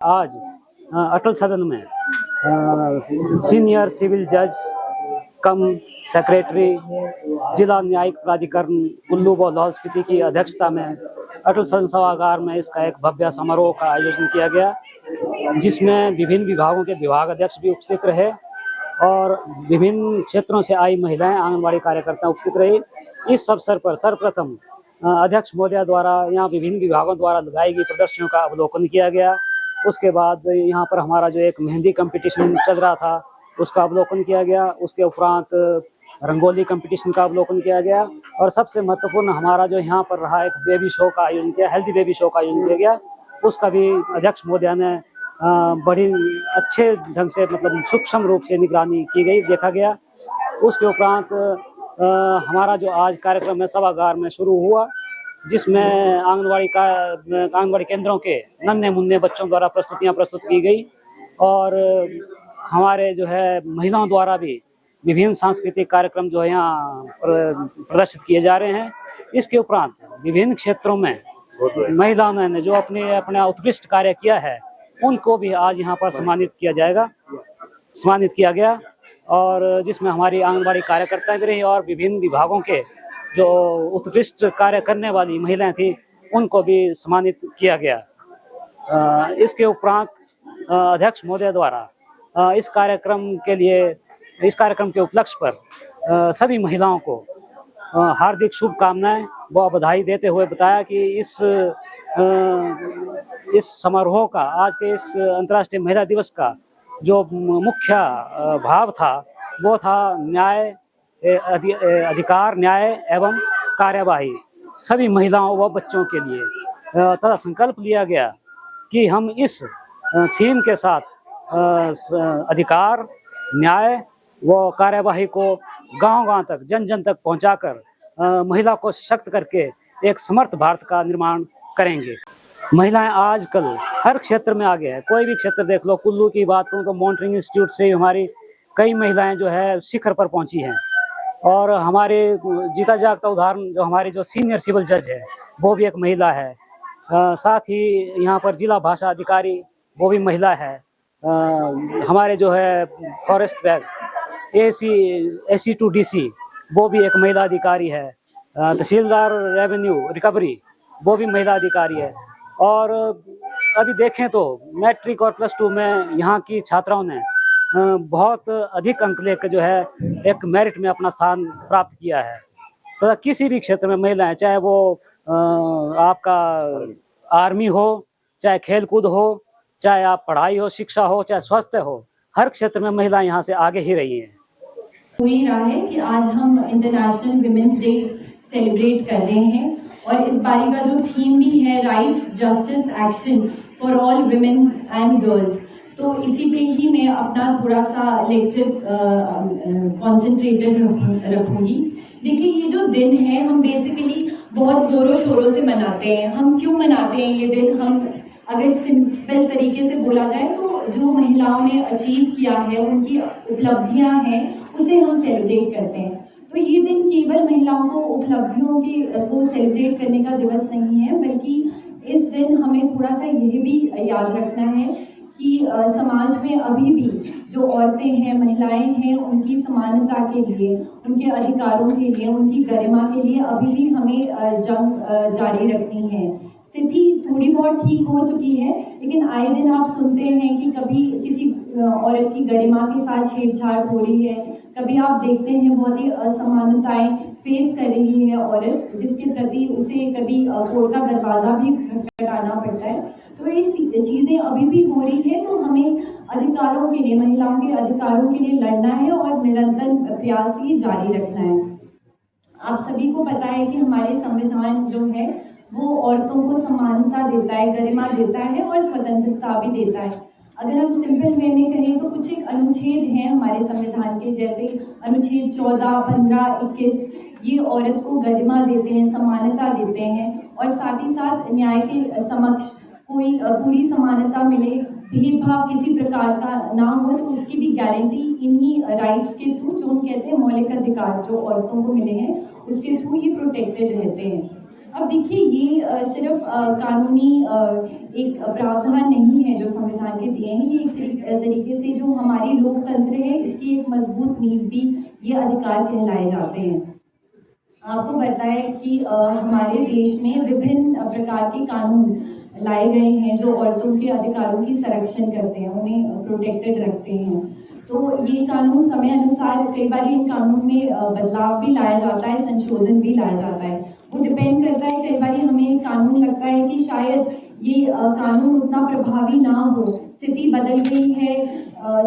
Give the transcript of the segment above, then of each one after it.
आज अटल सदन में सीनियर सिविल जज कम सेक्रेटरी जिला न्यायिक प्राधिकरण कुल्लू व लाहौल स्पीति की अध्यक्षता में अटल सदन सभागार में इसका एक भव्य समारोह का आयोजन किया गया, जिसमें विभिन्न विभागों के विभाग अध्यक्ष भी उपस्थित रहे और विभिन्न क्षेत्रों से आई महिलाएं आंगनबाड़ी कार्यकर्ता उपस्थित रही। इस अवसर पर सर्वप्रथम अध्यक्ष महोदया द्वारा यहाँ विभिन्न विभागों द्वारा लगाई गई प्रदर्शनियों का अवलोकन किया गया। उसके बाद यहाँ पर हमारा जो एक मेहंदी कंपटीशन चल रहा था उसका अवलोकन किया गया। उसके उपरांत रंगोली कंपटीशन का अवलोकन किया गया और सबसे महत्वपूर्ण हमारा जो यहाँ पर रहा एक बेबी शो का आयोजन किया, हेल्दी बेबी शो का आयोजन किया गया। उसका भी अध्यक्ष महोदया ने बड़ी अच्छे ढंग से मतलब सूक्ष्म रूप से निगरानी की गई, देखा गया। उसके उपरांत हमारा जो आज कार्यक्रम है सभागार में शुरू हुआ, जिसमें आंगनबाड़ी केंद्रों के नन्हे मुन्ने बच्चों द्वारा प्रस्तुतियां प्रस्तुत की गई और हमारे जो है महिलाओं द्वारा भी विभिन्न सांस्कृतिक कार्यक्रम जो है यहाँ प्रदर्शित किए जा रहे हैं। इसके उपरांत विभिन्न क्षेत्रों में महिलाओं ने जो अपना उत्कृष्ट कार्य किया है उनको भी आज यहाँ पर सम्मानित किया गया और जिसमें हमारी आंगनबाड़ी कार्यकर्ताएं भी रही और विभिन्न विभागों के जो उत्कृष्ट कार्य करने वाली महिलाएं थी उनको भी सम्मानित किया गया। इसके उपरांत अध्यक्ष महोदय द्वारा इस कार्यक्रम के उपलक्ष्य पर सभी महिलाओं को हार्दिक शुभकामनाएं व बधाई देते हुए बताया कि इस समारोह का, आज के इस अंतर्राष्ट्रीय महिला दिवस का जो मुख्य भाव था वो था अधिकार, न्याय एवं कार्यवाही सभी महिलाओं व बच्चों के लिए तथा संकल्प लिया गया कि हम इस थीम के साथ अधिकार, न्याय व कार्यवाही को गांव-गांव तक, जन-जन तक पहुंचाकर महिला को सशक्त करके एक समर्थ भारत का निर्माण करेंगे। महिलाएं आजकल हर क्षेत्र में आगे है, कोई भी क्षेत्र देख लो। कुल्लू की बात करूँ तो मॉनिटरिंग इंस्टीट्यूट से हमारी कई महिलाएं जो है शिखर पर पहुंची हैं और हमारे जीता जागता उदाहरण जो हमारी जो सीनियर सिविल जज है वो भी एक महिला है। साथ ही यहाँ पर जिला भाषा अधिकारी वो भी महिला है। हमारे जो है forest bag AC to DC वो भी एक महिला अधिकारी है। तहसीलदार रेवेन्यू रिकवरी वो भी महिला अधिकारी है। और अभी देखें तो मैट्रिक और +2 में यहाँ की छात्राओं ने बहुत अधिक अंक लेकर जो है एक मेरिट में अपना स्थान प्राप्त किया है। तो किसी भी क्षेत्र में महिलाएं, चाहे वो आपका आर्मी हो, चाहे खेलकूद हो, चाहे आप पढ़ाई हो, शिक्षा हो, चाहे स्वास्थ्य हो, हर क्षेत्र में महिलाएं यहाँ से आगे ही रही हैं। हो ही रहा है कि आज हम इंटरनेशनल विमेंस डे सेलिब्रेट कर रहे हैं और इस बारी का जो थीम भी है rights, justice, action for all women and girls. तो इसी पे ही मैं अपना थोड़ा सा लेक्चर कॉन्सेंट्रेटेड रखूंगी। देखिए, ये जो दिन है हम बेसिकली बहुत जोरों शोरों से मनाते हैं। हम क्यों मनाते हैं ये दिन? हम अगर सिंपल तरीके से बोला जाए तो जो महिलाओं ने अचीव किया है, उनकी उपलब्धियां हैं, उसे हम सेलिब्रेट करते हैं। तो ये दिन केवल महिलाओं को उपलब्धियों को सेलिब्रेट करने का दिवस नहीं है, बल्कि इस दिन हमें थोड़ा सा यह भी याद रखना है कि समाज में अभी भी जो औरतें हैं, महिलाएं हैं, उनकी समानता के लिए, उनके अधिकारों के लिए, उनकी गरिमा के लिए अभी भी हमें जंग जारी रखनी है। स्थिति थोड़ी बहुत ठीक हो चुकी है, लेकिन आए दिन आप सुनते हैं कि कभी किसी औरत की गरिमा के साथ छेड़छाड़ हो रही है, कभी आप देखते हैं बहुत ही असमानताएं फेस कर रही है औरत, जिसके प्रति उसे कभी कोर्ट का दरवाजा भी खटखटाना पड़ता है। तो ये चीजें अभी भी हो रही है, तो हमें अधिकारों के लिए, महिलाओं के अधिकारों के लिए लड़ना है और निरंतर प्रयास ये जारी रखना है। आप सभी को पता है कि हमारे संविधान जो है वो औरतों को समानता देता है, गरिमा देता है और स्वतंत्रता भी देता है। अगर हम सिंपल वे में कहें तो कुछ एक अनुच्छेद हैं हमारे संविधान के, जैसे अनुच्छेद 14, 15, 21, ये औरत को गरिमा देते हैं, समानता देते हैं और साथ ही साथ न्याय के समक्ष कोई पूरी समानता मिले, भेदभाव किसी प्रकार का ना हो, तो उसकी भी गारंटी इन्हीं राइट्स के थ्रू, जो हम कहते हैं मौलिक अधिकार जो औरतों को मिले हैं, उसके थ्रू ये प्रोटेक्टेड रहते हैं। अब देखिए ये सिर्फ कानूनी एक प्रावधान नहीं है जो संविधान के दिए हैं, ये एक तरीके से जो हमारी लोकतंत्र है इसकी एक मजबूत नींव भी ये अधिकार कहलाए जाते हैं। आपको पता है कि हमारे देश में विभिन्न प्रकार के कानून लाए गए हैं जो औरतों के अधिकारों की संरक्षण करते हैं, उन्हें प्रोटेक्टेड रखते हैं। तो ये कानून समय अनुसार कई बार इन कानून में बदलाव भी लाया जाता है, संशोधन भी लाया जाता है। वो डिपेंड करता है, कई बार हमें कानून लगता है कि शायद ये कानून उतना प्रभावी ना हो, स्थिति बदल गई है,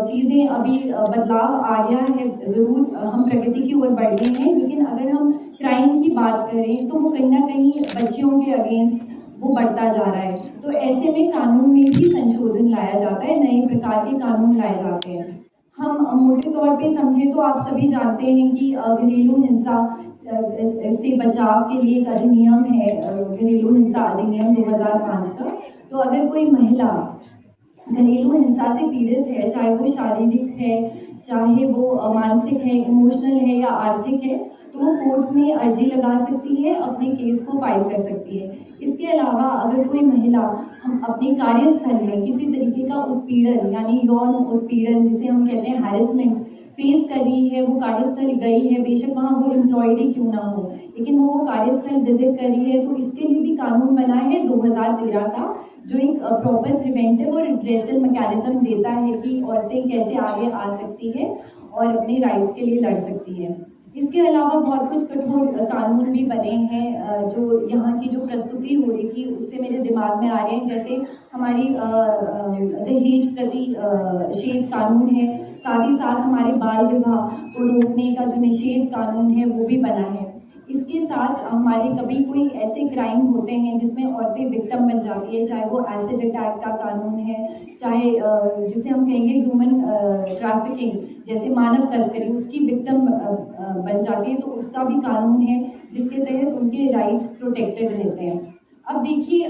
चीज़ें अभी बदलाव आ गया है, ज़रूर हम प्रगति की ओर बढ़ गए हैं, लेकिन अगर हम क्राइम की बात करें तो वो कहीं ना कहीं बच्चियों के अगेंस्ट वो बढ़ता जा रहा है। तो ऐसे में कानून में भी संशोधन लाया जाता है, नए प्रकार के कानून लाए जाते हैं। हम मोटे तौर पे समझे तो आप सभी जानते हैं कि घरेलू हिंसा से बचाव के लिए एक अधिनियम है, घरेलू हिंसा अधिनियम 2005 का। तो अगर कोई महिला घरेलू हिंसा से पीड़ित है, चाहे वो शारीरिक है, चाहे वो मानसिक है, इमोशनल है या आर्थिक है, तो वो कोर्ट में अर्जी लगा सकती है, अपने केस को फाइल कर सकती है। इसके अलावा अगर कोई महिला हम अपने कार्यस्थल में किसी तरीके का उत्पीड़न यानी यौन उत्पीड़न जिसे हम कहते हैं हैरेसमेंट फेस कर रही है, वो कार्यस्थल गई है, बेशक वहाँ वो एम्प्लॉयड ही क्यों ना हो, लेकिन वो कार्यस्थल विजिट कर रही है, तो इसके लिए भी कानून बना है 2013 का, जो एक प्रॉपर प्रिवेंटिव और रिड्रेसल मैकेनिज्म देता है कि औरतें कैसे आगे आ सकती है और अपने राइट्स के लिए लड़ सकती है। इसके अलावा बहुत कुछ कठोर कानून भी बने हैं जो यहाँ की जो प्रस्तुति हो रही थी उससे मेरे दिमाग में आ रहे हैं, जैसे हमारी दहेज प्रतिषेध कानून है, साथ ही साथ हमारे बाल विवाह को रोकने का जो निषेध कानून है वो भी बना है। इसके साथ हमारे कभी कोई ऐसे क्राइम होते हैं जिसमें औरतें विक्टिम बन जाती है, चाहे वो एसिड अटैक का कानून है, चाहे जिसे हम कहेंगे ह्यूमन ट्रैफिकिंग जैसे मानव तस्करी, उसकी विक्टिम बन जाती है, तो उसका भी कानून है जिसके तहत उनके राइट्स प्रोटेक्टेड रहते हैं। अब देखिए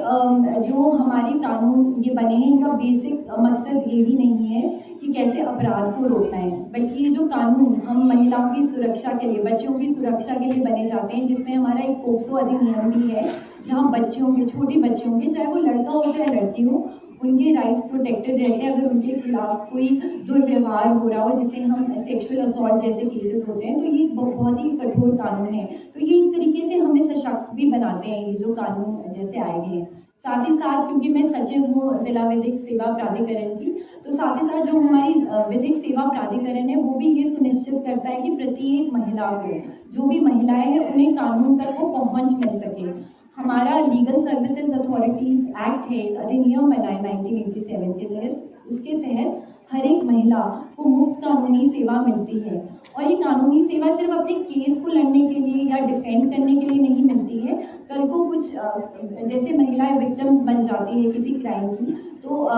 जो हमारे कानून ये बने हैं इनका बेसिक मकसद ये ही नहीं है कि कैसे अपराध को रोकना है, बल्कि ये जो कानून हम महिलाओं की सुरक्षा के लिए, बच्चों की सुरक्षा के लिए बने जाते हैं, जिसमें हमारा एक पोक्सो अधिनियम भी है जहाँ बच्चियों के, छोटी बच्चियों के, चाहे वो लड़का हो चाहे लड़की हो, उनके राइट्स प्रोटेक्टेड रहते हैं। अगर उनके खिलाफ कोई दुर्व्यवहार हो रहा हो जिसे हम सेक्सुअल असॉल्ट जैसे केसेस होते हैं, तो ये बहुत ही कठोर कानून है। तो ये एक तरीके से हमें सशक्त भी बनाते हैं ये जो कानून जैसे आए गए हैं। साथ ही साथ क्योंकि मैं सचिव हूँ जिला विधिक सेवा प्राधिकरण की, तो साथ ही साथ जो हमारी विधिक सेवा प्राधिकरण है वो भी ये सुनिश्चित करता है कि प्रत्येक महिला को, जो भी महिलाएं हैं उन्हें कानून तक वो पहुँच मिल सके। हमारा लीगल सर्विसेज अथॉरिटीज एक्ट है, अधिनियम बना है 1987 के तहत, उसके तहत हर एक महिला को मुफ्त कानूनी सेवा मिलती है। और ये कानूनी सेवा सिर्फ अपने केस को लड़ने के लिए या डिफेंड करने के लिए नहीं मिलती है, कल को कुछ जैसे महिलाएं विक्टिम्स बन जाती है किसी क्राइम की, तो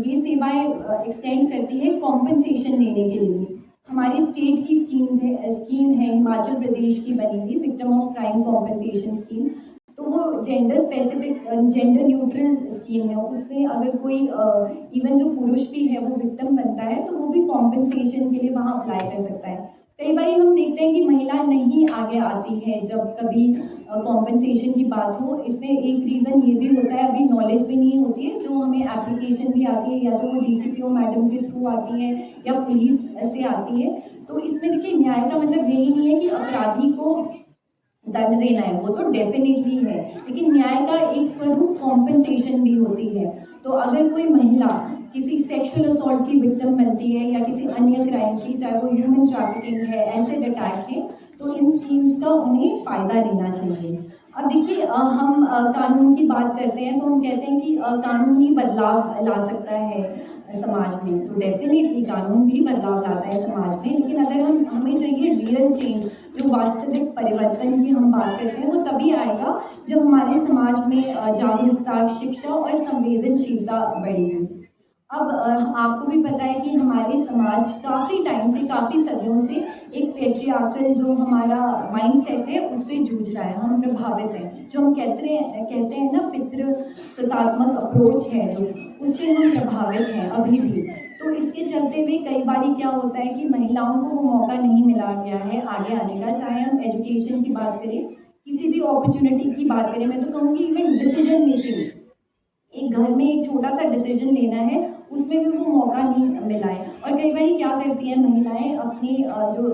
ये सेवाएं एक्सटेंड करती है कॉम्पनसेशन लेने के लिए। हमारी स्टेट की स्कीम है हिमाचल प्रदेश की बनी हुई victim of crime compensation scheme, तो वो gender specific gender neutral scheme है। उसमें अगर कोई इवन जो पुरुष भी है वो विक्टिम बनता है तो वो भी कॉम्पनसेशन के लिए वहाँ अप्लाई कर सकता है। कई बार हम देखते हैं कि महिला नहीं आगे आती है जब कभी कॉम्पनसेशन की बात हो। इसमें एक रीज़न ये भी होता है, अभी नॉलेज भी नहीं होती है, जो हमें एप्लीकेशन भी आती है या तो वो DCPO मैडम के थ्रू आती है या पुलिस से आती है। तो इसमें देखिए न्याय का मतलब यही नहीं है कि अपराधी को दंड देना है, वो तो डेफिनेटली है, लेकिन न्याय का एक स्वरूप कॉम्पनसेशन भी होती है। तो अगर कोई महिला किसी सेक्सुअल असॉल्ट की विक्टिम बनती है या किसी अन्य क्राइम की, चाहे वो ह्यूमन ट्रैफिकिंग है, एसिड अटैक है, तो इन स्कीम्स का उन्हें फ़ायदा लेना चाहिए। अब देखिए हम कानून की बात करते हैं तो हम कहते हैं कि कानूनी बदलाव ला सकता है समाज में, तो डेफिनेटली कानून भी बदलाव लाता है समाज में, लेकिन अगर हमें चाहिए रियल चेंज, जो वास्तविक परिवर्तन की हम बात करते हैं, वो तभी आएगा जब हमारे समाज में जागरूकता, शिक्षा और संवेदनशीलता बढ़ेगी। अब आपको भी पता है कि हमारे समाज काफ़ी टाइम से, काफ़ी सदियों से एक पेट्रियार्कल जो हमारा माइंडसेट है उससे जूझ रहा है, हम प्रभावित हैं। जो हम कहते हैं ना पितृसत्तात्मक अप्रोच है जो, उससे हम प्रभावित हैं अभी भी। तो इसके चलते हुए कई बार क्या होता है कि महिलाओं को वो मौका नहीं मिला गया है आगे आने का, चाहे हम एजुकेशन की बात करें किसी भी अपॉर्चुनिटी की बात करें, मैं तो कहूँगी इवन डिसीजन मेकिंग, एक घर में एक छोटा सा डिसीजन लेना है, उसमें भी वो मौका नहीं मिला है। और कई बार क्या करती हैं महिलाएं, अपनी जो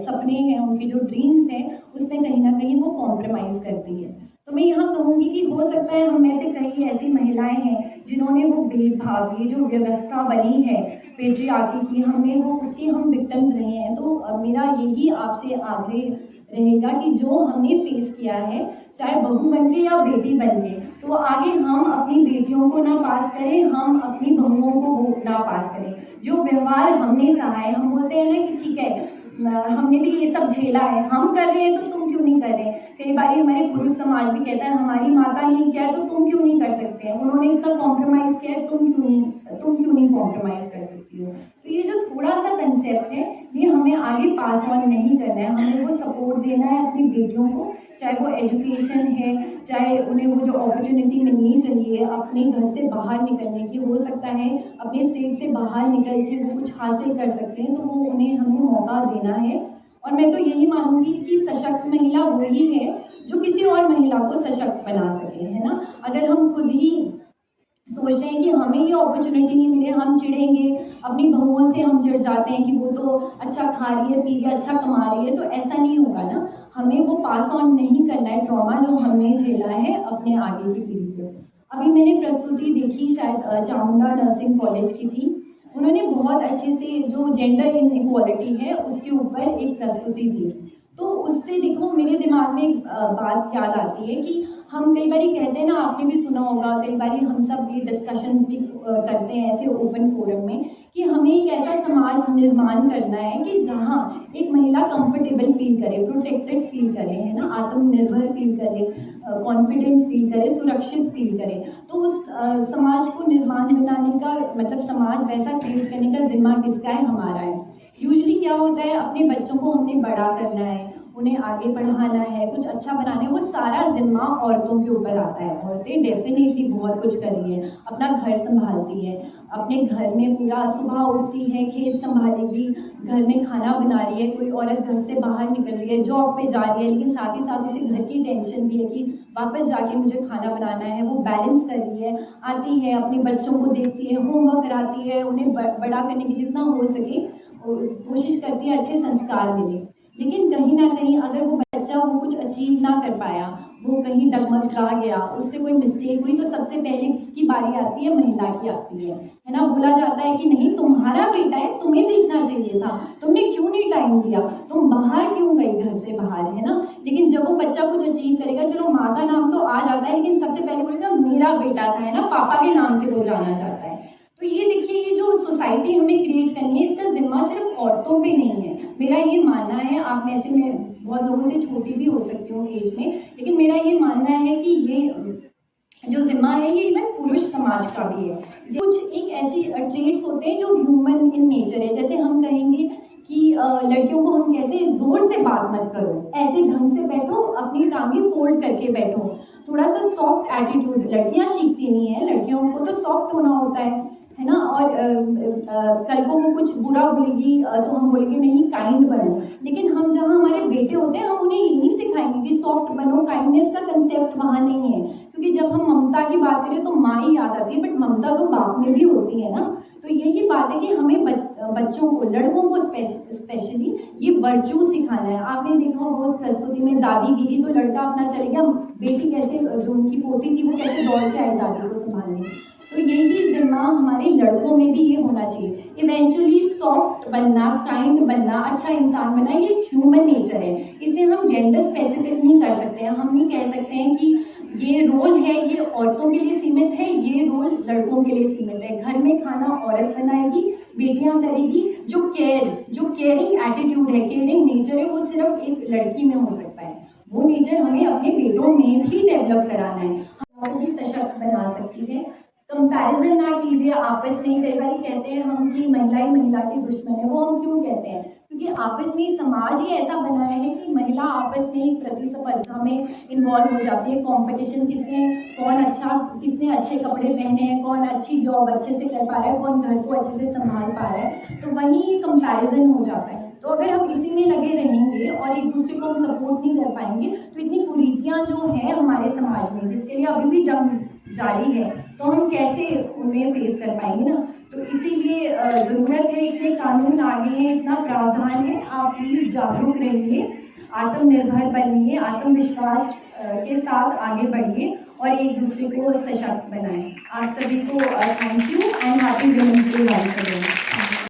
सपने हैं, उनके जो ड्रीम्स हैं, उसमें कहीं ना कहीं वो कॉम्प्रोमाइज़ करती है। तो मैं यहाँ कहूँगी कि हो सकता है हम में से कई ऐसी महिलाएं हैं जिन्होंने वो भेदभाव, ये जो व्यवस्था बनी है पेट्रियार्की की, हमने वो उसके हम विक्टिम्स रहे हैं। तो मेरा यही आपसे आग्रह रहेगा कि जो हमने फेस किया है, चाहे बहू बन के या बेटी बन के, तो आगे हम अपनी बेटियों को ना पास करें, हम अपनी बहुओं को वो ना पास करें। जो व्यवहार हमने सहा है, हम बोलते हैं ना कि ठीक है हमने भी ये सब झेला है, हम कर रहे हैं तो तुम क्यों नहीं कर रहे। कई बार हमारे पुरुष समाज भी कहता है हमारी माता ने किया है तो तुम क्यों नहीं कर सकते हैं, उन्होंने इतना कॉम्प्रोमाइज़ किया है, तुम क्यों नहीं कॉम्प्रोमाइज़ कर सकती हो। तो ये जो थोड़ा सा कंसेप्ट है, ये हमें आगे पास ऑन नहीं करना है, हमें वो सपोर्ट देना है अपनी बेटियों को, चाहे वो एजुकेशन है, चाहे उन्हें वो जो अपॉर्चुनिटी मिलनी चाहिए अपने घर से बाहर निकलने की, हो सकता है अपने स्टेट से बाहर निकल के वो कुछ हासिल कर सकते हैं, तो वो उन्हें हमें मौका देना है। और मैं तो यही मानूंगी कि सशक्त महिला वही है जो किसी और महिला को सशक्त बना सके, है ना। अगर हम खुद ही सोचते हैं कि हमें ये अपॉर्चुनिटी नहीं मिले, हम चिढ़ेंगे, अपनी बहुओं से हम चिढ़ जाते हैं कि वो तो अच्छा खा रही है, पी रही है, अच्छा कमा रही है, तो ऐसा नहीं होगा ना। हमें वो पास ऑन नहीं करना है ट्रॉमा जो हमने झेला है अपने आगे की पीढ़ी को। अभी मैंने प्रस्तुति देखी, शायद चामुंडा नर्सिंग कॉलेज की थी, उन्होंने बहुत अच्छे से जो जेंडर इनइक्वालिटी है उसके ऊपर एक प्रस्तुति दी। तो उससे देखो मेरे दिमाग में एक बात याद आती है कि हम कई बार कहते हैं ना, आपने भी सुना होगा, कई बार हम सब ये डिस्कशंस भी करते हैं ऐसे ओपन फोरम में, कि हमें एक ऐसा समाज निर्माण करना है कि जहाँ एक महिला कंफर्टेबल फील करे, प्रोटेक्टेड फील करे, है ना, आत्मनिर्भर फील करे, कॉन्फिडेंट फील करे, सुरक्षित फील करे। तो उस समाज को निर्माण बनाने का मतलब समाज वैसा क्रिएट करने का जिम्मा किसका है? हमारा है। यूजली क्या होता है, अपने बच्चों को हमने बड़ा करना है, उन्हें आगे पढ़ाना है, कुछ अच्छा बनाना है, वो सारा जिम्मा औरतों के ऊपर आता है। औरतें डेफिनेटली बहुत कुछ कर रही है, अपना घर संभालती है, अपने घर में पूरा सुबह उठती है, खेत संभालेगी, घर में खाना बना रही है, कोई औरत घर से बाहर निकल रही है, जॉब पे जा रही है, लेकिन साथ ही साथ उसे घर की टेंशन भी है कि वापस जाके मुझे खाना बनाना है, वो बैलेंस कर रही है, आती है अपने बच्चों को देखती है, होमवर्क कराती है, उन्हें बड़ा करने की जितना हो सके कोशिश करती है अच्छे संस्कार मिले। लेकिन कहीं ना कहीं अगर वो बच्चा वो कुछ अचीव ना कर पाया, वो कहीं डगमगा गया, उससे कोई मिस्टेक हुई, तो सबसे पहले किसकी बारी आती है? महिला की आती है ना। बोला जाता है कि नहीं तुम्हारा बेटा है, तुम्हें देखना चाहिए था, तुमने क्यों नहीं टाइम दिया, तुम बाहर क्यों गई घर से बाहर, है ना। लेकिन जब वो बच्चा कुछ अचीव करेगा, चलो माँ का नाम तो आ जाता है, लेकिन सबसे पहले बोलेगा मेरा बेटा था, है ना, पापा के नाम से वो जाना जाता है। तो ये देखिए, ये जो सोसाइटी हमें क्रिएट करनी है, इसका जिम्मा सिर्फ औरतों पे नहीं है, मेरा ये मानना है। आप में से मैं बहुत लोगों से छोटी भी हो सकती हूँ एज में, लेकिन मेरा ये मानना है कि ये जो जिम्मा है ये इवन पुरुष समाज का भी है। कुछ एक ऐसी ट्रेट्स होते हैं जो ह्यूमन इन नेचर है, जैसे हम कहेंगे कि लड़कियों को हम कहते हैं जोर से बात मत करो, ऐसे ढंग से बैठो, अपनी टांगे फोल्ड करके बैठो, थोड़ा सा सॉफ्ट एटीट्यूड। लड़कियां चीखती नहीं है, लड़कियों को तो सॉफ्ट होना होता है ना। और कल को वो कुछ बुरा बोलेगी तो हम बोलेंगे नहीं काइंड बनो। लेकिन हम जहाँ हमारे बेटे होते हैं, हम उन्हें ये नहीं सिखाएंगे कि सॉफ्ट बनो, काइंडनेस का कंसेप्ट वहाँ नहीं है। क्योंकि जब हम ममता की बात करें तो माँ ही याद आती है, बट ममता तो बाप में भी होती है ना। तो यही बात है कि हमें बच्चों को, लड़कों को स्पेशली ये वर्चू सिखाना है। आपने देखा होगा उस प्रस्तुति में दादी गिरी तो लड़का अपना चले गया, बेटी कैसे, जो उनकी पोती थी वो कैसे दौड़ के आई दादी को संभालने। तो यही जिम्मा हमारे लड़कों में भी ये होना चाहिए। इवेंचुअली सॉफ्ट बनना, काइंड बनना, अच्छा इंसान बनना, ये ह्यूमन नेचर है, इसे हम जेंडर स्पेसिफिक नहीं कर सकते हैं। हम नहीं कह सकते हैं कि ये रोल है ये औरतों के लिए सीमित है, ये रोल लड़कों के लिए सीमित है। घर में खाना औरत बनाएगी, बेटियां करेगी। जो केयरिंग एटीट्यूड है, केयरिंग नेचर है, वो सिर्फ एक लड़की में हो सकता है। वो नेचर हमें अपने बेटों में भी डेवलप कराना है, हम भी सशक्त बना सकती है। कंपैरिजन ना कीजिए आपस में। कई बार कहते हैं हम कि महिला ही महिला की दुश्मन है, वो हम क्यों कहते हैं? क्योंकि आपस में समाज ही ऐसा बनाया है कि महिला आपस में एक प्रतिस्पर्धा में इन्वॉल्व हो जाती है। कंपटीशन, किसने अच्छे कपड़े पहने हैं, कौन अच्छी जॉब अच्छे से कर पा रहा है, कौन घर को अच्छे से संभाल पा रहा है, तो वहीं कंपैरिजन हो जाता है। तो अगर हम इसी में लगे रहेंगे और एक दूसरे को हम सपोर्ट नहीं कर पाएंगे तो इतनी कुरीतियाँ जो हैं हमारे समाज में, जिसके लिए अभी भी जंग जारी है, तो हम कैसे उन्हें फेस कर पाएंगे ना। तो इसीलिए ज़रूरत है, इतने कानून आगे हैं, इतना प्रावधान है, आप प्लीज़ जागरूक रहिए, आत्मनिर्भर बनिए, आत्मविश्वास के साथ आगे बढ़िए और एक दूसरे को सशक्त बनाएं। आप सभी को thank you and happy women's day once again.